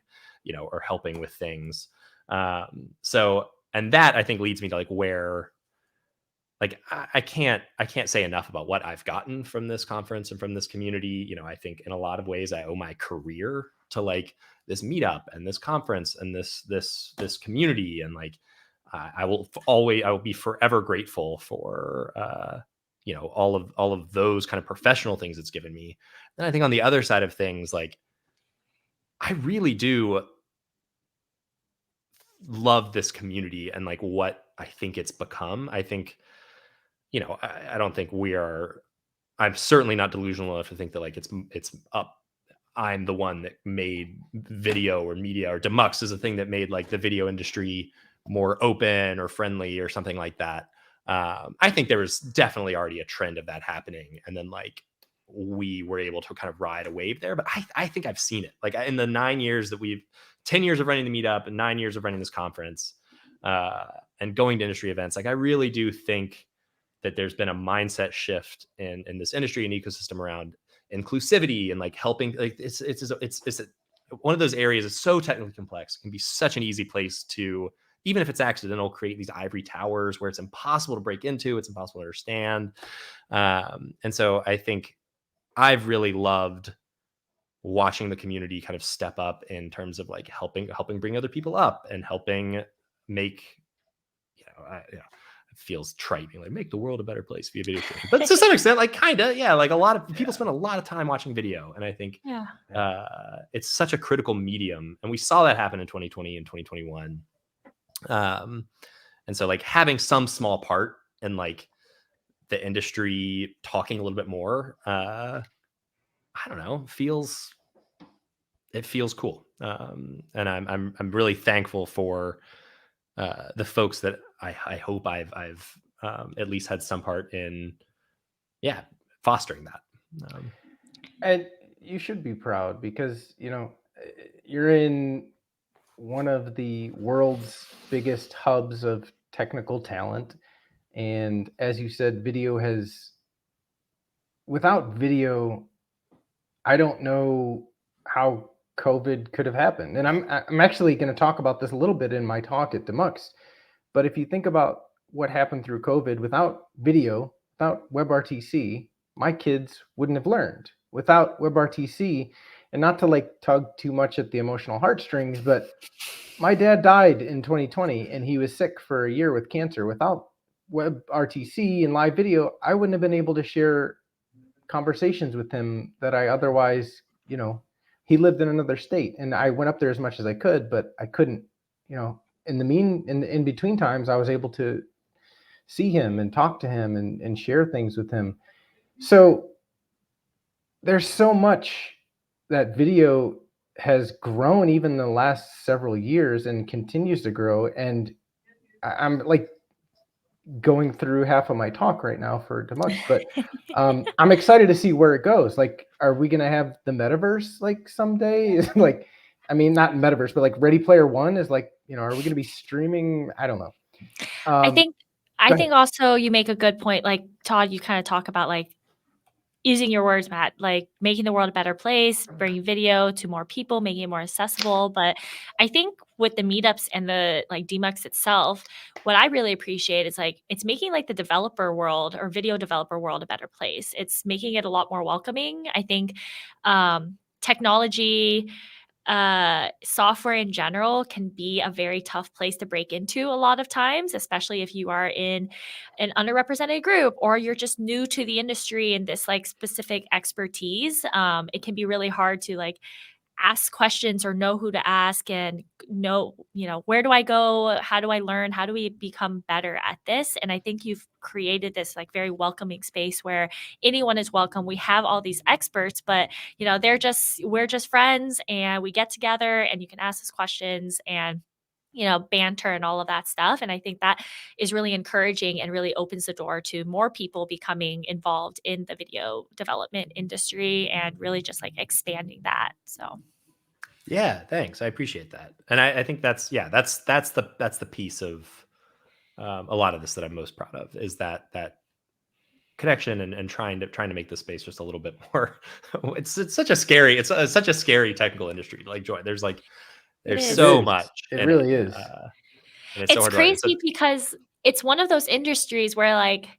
are helping with things. So, and that I think leads me to like where, like, I can't say enough about what I've gotten from this conference and from this community. I think in a lot of ways I owe my career to like this meetup and this conference and this community. And like, I will be forever grateful for, all of those kind of professional things it's given me. And I think on the other side of things, like, I really do love this community and like what I think it's become. I think, I don't think I'm certainly not delusional enough to think that like it's up. I'm the one that made video or media, or Demuxed is a thing that made like the video industry more open or friendly or something like that. I think there was definitely already a trend of that happening. And then like we were able to kind of ride a wave there, but I think I've seen it like in the 10 years of running the meetup and 9 years of running this conference, and going to industry events. Like I really do think that there's been a mindset shift in this industry and ecosystem around inclusivity and like helping. Like it's one of those areas that's so technically complex. It can be such an easy place to, even if it's accidental, create these ivory towers where it's impossible to break into, it's impossible to understand. And so I think I've really loved watching the community kind of step up in terms of like helping bring other people up and helping make, it feels trite being like make the world a better place via video creation. But to some extent, like kind of, yeah, like a lot of people spend a lot of time watching video. And I think it's such a critical medium. And we saw that happen in 2020 and 2021. And so like having some small part in like the industry talking a little bit more, I don't know, it feels cool. And I'm really thankful for the folks that I hope I've at least had some part in, fostering that. And you should be proud because, you're in one of the world's biggest hubs of technical talent. And as you said, without video, I don't know how COVID could have happened. And I'm actually going to talk about this a little bit in my talk at Demuxed. But if you think about what happened through COVID, without video, without WebRTC, my kids wouldn't have learned. Without WebRTC, and not to like tug too much at the emotional heartstrings, but my dad died in 2020 and he was sick for a year with cancer. Without WebRTC and live video, I wouldn't have been able to share conversations with him that I otherwise, he lived in another state and I went up there as much as I could, but I couldn't, in between times, I was able to see him and talk to him and share things with him. So there's so much that video has grown even in the last several years and continues to grow. And I'm like going through half of my talk right now for Demuxed, but I'm excited to see where it goes. Like, are we going to have the metaverse like someday? Like, I mean, not metaverse, but like Ready Player One is like, are we going to be streaming? I don't know. I think also you make a good point. Like Todd, you kind of talk about like using your words, Matt, like making the world a better place, bringing video to more people, making it more accessible. But I think with the meetups and the like Demuxed itself, what I really appreciate is like it's making like the developer world or video developer world a better place. It's making it a lot more welcoming. I think technology, software in general can be a very tough place to break into a lot of times, especially if you are in an underrepresented group or you're just new to the industry and this like specific expertise. It can be really hard to like ask questions or know who to ask and know, where do I go? How do I learn? How do we become better at this? And I think you've created this like very welcoming space where anyone is welcome. We have all these experts, but we're just friends and we get together and you can ask us questions and banter and all of that stuff. And I think that is really encouraging and really opens the door to more people becoming involved in the video development industry and really just like expanding that. So Yeah, thanks. I appreciate that. And I think that's the piece of a lot of this that I'm most proud of, is that connection and trying to make the space just a little bit more. It's such a scary technical industry. Like, Joy, there's It so is. much. It in really it, is. and it's so it's hard to write. crazy because it's one of those industries where like,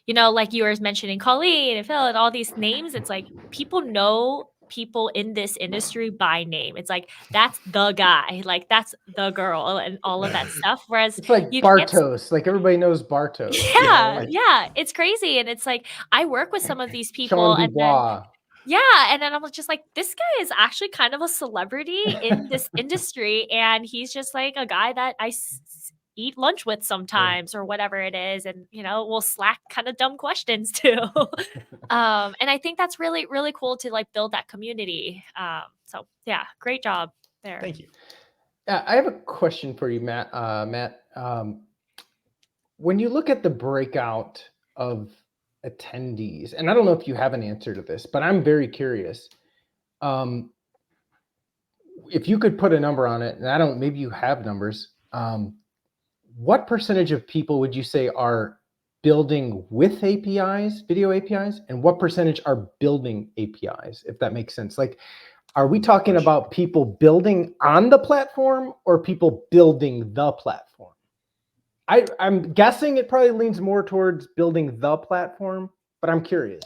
like you were mentioning Colleen and Phil and all these names, it's like people know people in this industry by name. It's like, that's the guy, like that's the girl and all of that stuff. Whereas It's like you can't. Bartos. Like everybody knows Bartos. Yeah, it's crazy. And it's like, I work with some of these people Sean and then Dubois. and then I was just like, this guy is actually kind of a celebrity in this industry, and he's just like a guy that I eat lunch with sometimes or whatever it is, and we'll slack kind of dumb questions too. And I think that's really, really cool to like build that community. So yeah, great job there. Thank you. I have a question for you, Matt. When you look at the breakout of attendees, and I don't know if you have an answer to this, but I'm very curious. If you could put a number on it, and maybe you have numbers, what percentage of people would you say are building with APIs, video APIs, and what percentage are building APIs, if that makes sense? Like, are we talking about people building on the platform or people building the platform? I'm guessing it probably leans more towards building the platform, but I'm curious.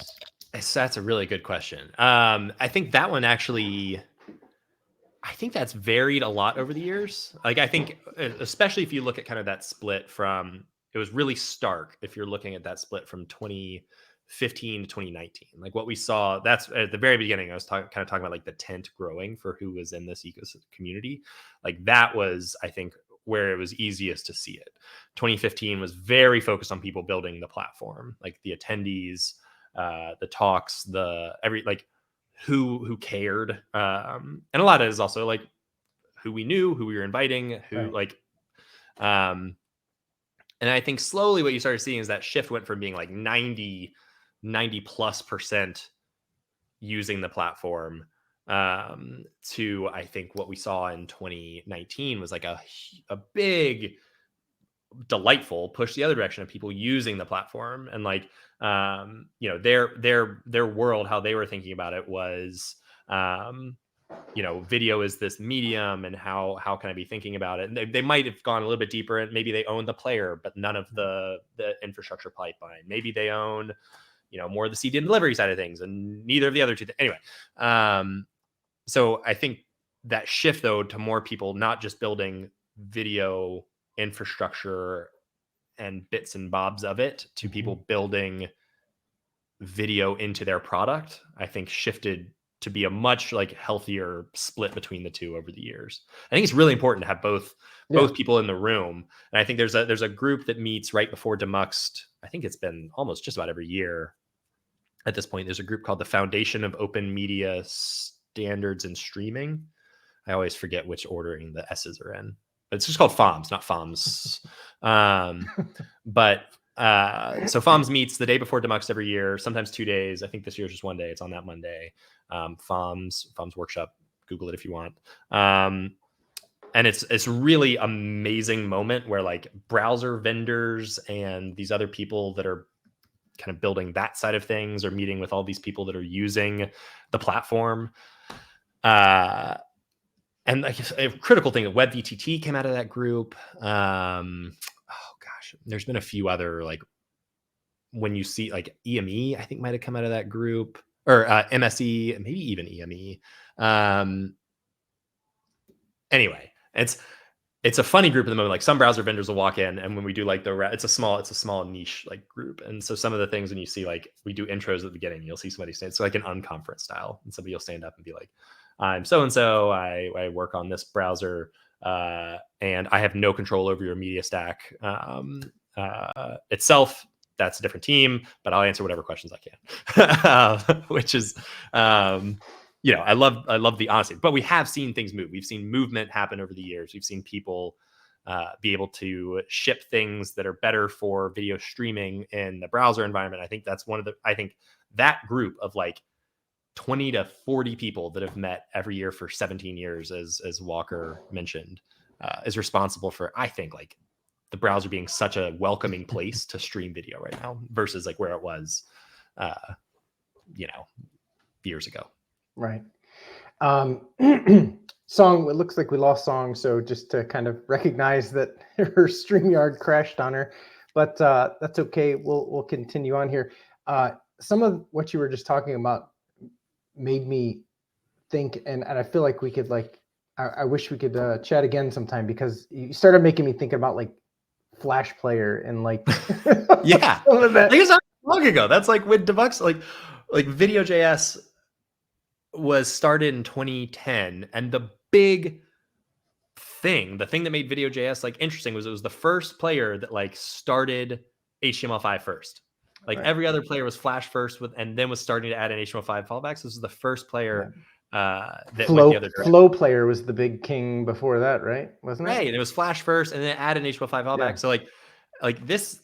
That's a really good question. I think that one actually, I think that's varied a lot over the years. Like, I think, especially if you look at kind of that split it was really stark if you're looking at that split from 2015 to 2019. Like what we saw, that's at the very beginning, I was kind of talking about like the tent growing for who was in this ecosystem community. Like that was, I think, where it was easiest to see it. 2015 was very focused on people building the platform, like the attendees, the talks, who cared. And a lot of it is also like who we knew, who we were inviting, and I think slowly what you started seeing is that shift went from being like 90+% using the platform to, I think what we saw in 2019 was like a big delightful push the other direction of people using the platform. And like their world, how they were thinking about it was video is this medium, and how can I be thinking about it? And they might have gone a little bit deeper, and maybe they own the player but none of the infrastructure pipeline. Maybe they own more of the CD and delivery side of things, and neither of the other two anyway. So I think that shift though to more people not just building video infrastructure and bits and bobs of it to people building video into their product, I think shifted to be a much like healthier split between the two over the years. I think it's really important to have both people in the room. And I think there's a group that meets right before Demuxed. I think it's been almost just about every year at this point. There's a group called the Foundation of Open Media Standards and Streaming. I always forget which ordering the S's are in, but it's just called FOMS, not FOMS. So FOMS meets the day before Demuxed every year, sometimes 2 days. I think this year's just 1 day. It's on that Monday. FOMS workshop, Google it if you want. And it's really amazing moment where like browser vendors and these other people that are kind of building that side of things are meeting with all these people that are using the platform. And like a critical thing, WebVTT came out of that group. There's been a few other, like when you see like EME, I think might have come out of that group, or MSE, maybe even EME. Anyway, it's a funny group at the moment. Like some browser vendors will walk in, and when we do like it's a small niche like group. And so some of the things when you see like we do intros at the beginning, you'll see somebody stand, it's like an unconference style, and somebody will stand up and be like, I'm so-and-so, I work on this browser, and I have no control over your media stack itself. That's a different team, but I'll answer whatever questions I can. Which is, I love the honesty. But we have seen things move. We've seen movement happen over the years. We've seen people be able to ship things that are better for video streaming in the browser environment. I think that's I think that group of like 20 to 40 people that have met every year for 17 years, as Walker mentioned, is responsible for, I think, like the browser being such a welcoming place to stream video right now versus like where it was, years ago. Right. Song, it looks like we lost Song, so just to kind of recognize that her StreamYard crashed on her, but that's okay. We'll continue on here. Some of what you were just talking about made me think, and I feel like we could I wish we could chat again sometime, because you started making me think about like Flash Player and like yeah, some of that. Like it's not long ago. That's like with Demuxed, like Video.js was started in 2010, and the big thing, the thing that made Video.js like interesting was it was the first player that like started HTML5 first. Like every other player was Flash first and then was starting to add an HTML5 fallbacks. This was the first player that went the other direction. Flow Player was the big king before that, right? Wasn't it? Right, and it was Flash first, and then add an HTML5 fallback. So like this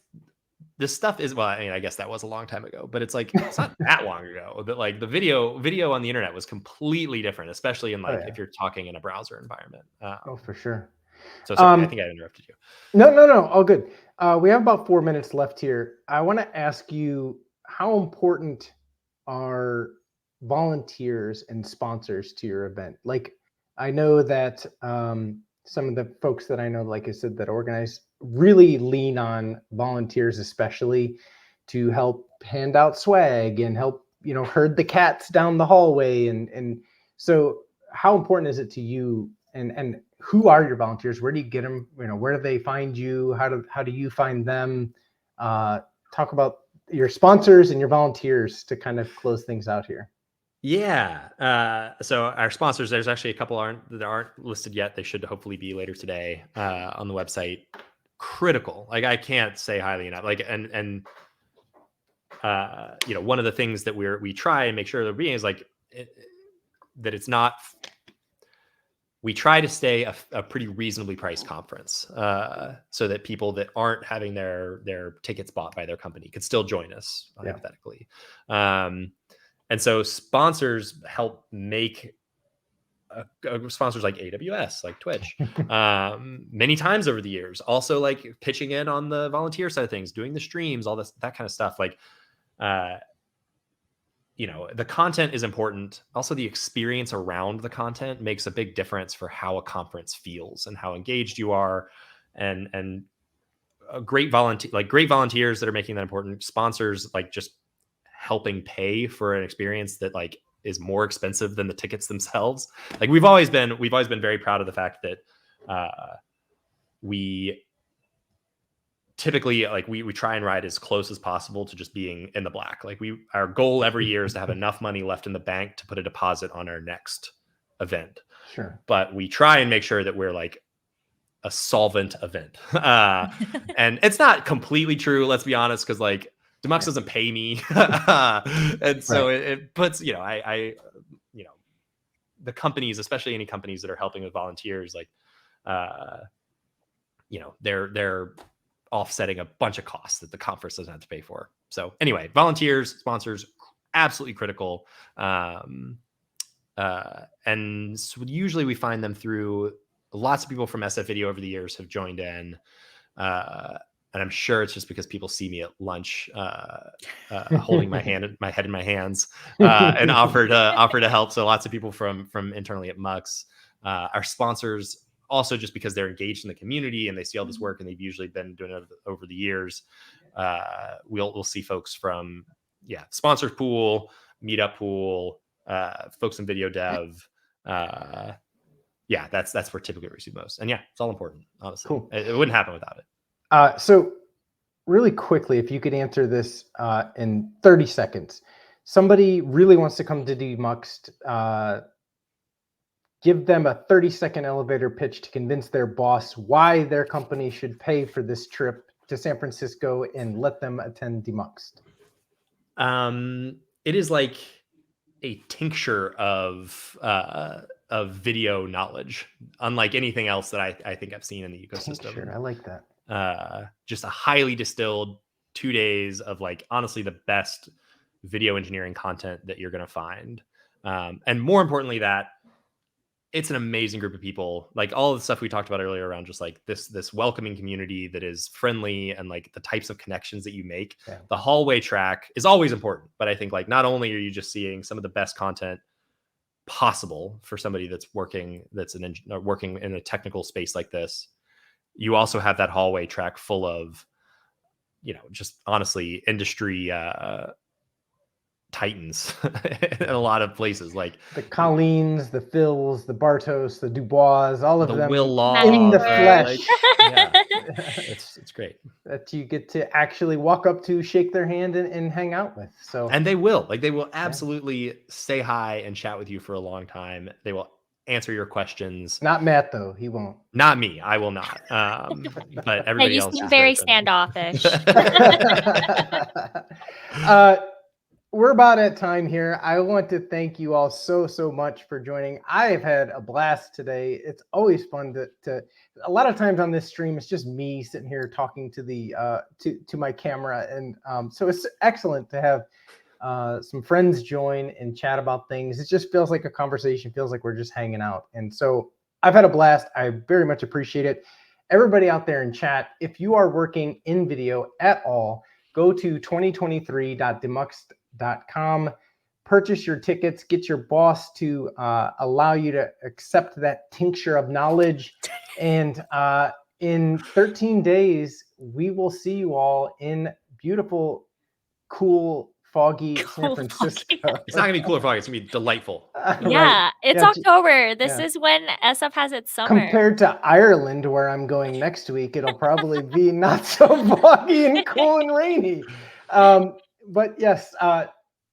stuff is, well, I mean, I guess that was a long time ago, but it's like it's not that long ago. But like the video on the internet was completely different, especially in like if you're talking in a browser environment. For sure. So sorry, I think I interrupted you. No, all good. We have about 4 minutes left here. I want to ask you, how important are volunteers and sponsors to your event? Like, I know that some of the folks that I know, like I said, that organize really lean on volunteers, especially to help hand out swag and help, herd the cats down the hallway. And so how important is it to you, and who are your volunteers? Where do you get them? Where do they find you? How do you find them? Talk about your sponsors and your volunteers to kind of close things out here. Yeah. So our sponsors, there's actually a couple that aren't listed yet. They should hopefully be later today on the website. Critical. Like I can't say highly enough. Like, and one of the things that we try and make sure they're being is like that it's not. We try to stay a pretty reasonably priced conference so that people that aren't having their tickets bought by their company could still join us hypothetically. And so sponsors help make sponsors like AWS, like Twitch, many times over the years. Also, like pitching in on the volunteer side of things, doing the streams, all that kind of stuff. Like, the content is important. Also, the experience around the content makes a big difference for how a conference feels and how engaged you are. And great volunteers that are making that important. Sponsors like just helping pay for an experience that like is more expensive than the tickets themselves. Like we've always been very proud of the fact that we typically like we try and ride as close as possible to just being in the black. Like our goal every year is to have enough money left in the bank to put a deposit on our next event. Sure. But we try and make sure that we're like a solvent event. And it's not completely true, let's be honest, because like Demuxed doesn't pay me. And so it puts, the companies, especially any companies that are helping with volunteers, like, they're offsetting a bunch of costs that the conference doesn't have to pay for. So anyway, volunteers, sponsors, absolutely critical. And so usually we find them through lots of people from SF Video over the years have joined in. And I'm sure it's just because people see me at lunch, holding my head in my hands, and offer to help. So lots of people from internally at Mux, our sponsors, also just because they're engaged in the community and they see all this work and they've usually been doing it over the years. We'll see folks from sponsors pool, meetup pool, folks in video dev. That's where typically we receive most. And it's all important, honestly. Cool. It wouldn't happen without it. So really quickly, if you could answer this in 30 seconds, somebody really wants to come to Demuxed, give them a 30-second elevator pitch to convince their boss why their company should pay for this trip to San Francisco and let them attend Demuxed. It is like a tincture of of video knowledge, unlike anything else that I think I've seen in the ecosystem. Sure, I like that. Just a highly distilled 2 days of like honestly the best video engineering content that you're going to find. And more importantly, that it's an amazing group of people. Like all of the stuff we talked about earlier around just like this welcoming community that is friendly and like the types of connections that you make. Yeah. The hallway track is always important, but I think like not only are you just seeing some of the best content possible for somebody that's working working in a technical space like this, you also have that hallway track full of, you know, just honestly industry titans in a lot of places, like The Colleens, the Phils, the Bartos, the Dubois, all of the them Will Law in the McClure. flesh. yeah, it's great. That you get to actually walk up to, shake their hand, and hang out with. So And they will absolutely say hi and chat with you for a long time. They will answer your questions. not Matt though, he won't. Not me, I will not. But Hey, everybody you else seem is very friendly. standoffish. We're about at time here. I want to thank you all so much for joining. I've had a blast today. It's always fun to a lot of times on this stream it's just me sitting here talking to the to my camera, and so it's excellent to have some friends join and chat about things. It just feels like a conversation, feels like we're just hanging out. And so I've had a blast. I very much appreciate it. Everybody out there in chat, if you are working in video at all, go to 2023.demuxed.com, purchase your tickets, get your boss to allow you to accept that tincture of knowledge. And in 13 days, we will see you all in beautiful, cool, foggy San Francisco. It's not gonna be cool or foggy, it's gonna be delightful. Yeah, it's Yeah, October. This yeah. is when SF has its summer. Compared to Ireland, where I'm going next week, it'll probably be not so foggy and cool and rainy. But yes,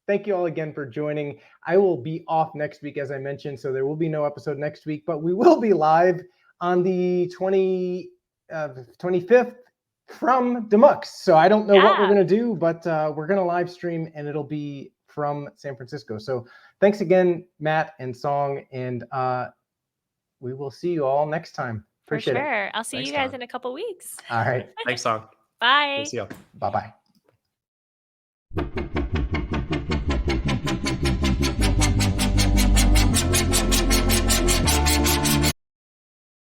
thank you all again for joining. I will be off next week, as I mentioned, so there will be no episode next week, but we will be live on the 25th from Demuxed. So I don't know what we're Yeah. going to do, but we're going to live stream, and it'll be from San Francisco. So thanks again, Matt and Song, and we will see you all next time. For Appreciate it. sure. I'll see Thanks, you guys Tom. in a couple weeks. All right. Thanks, Song. Bye. See you. Bye-bye.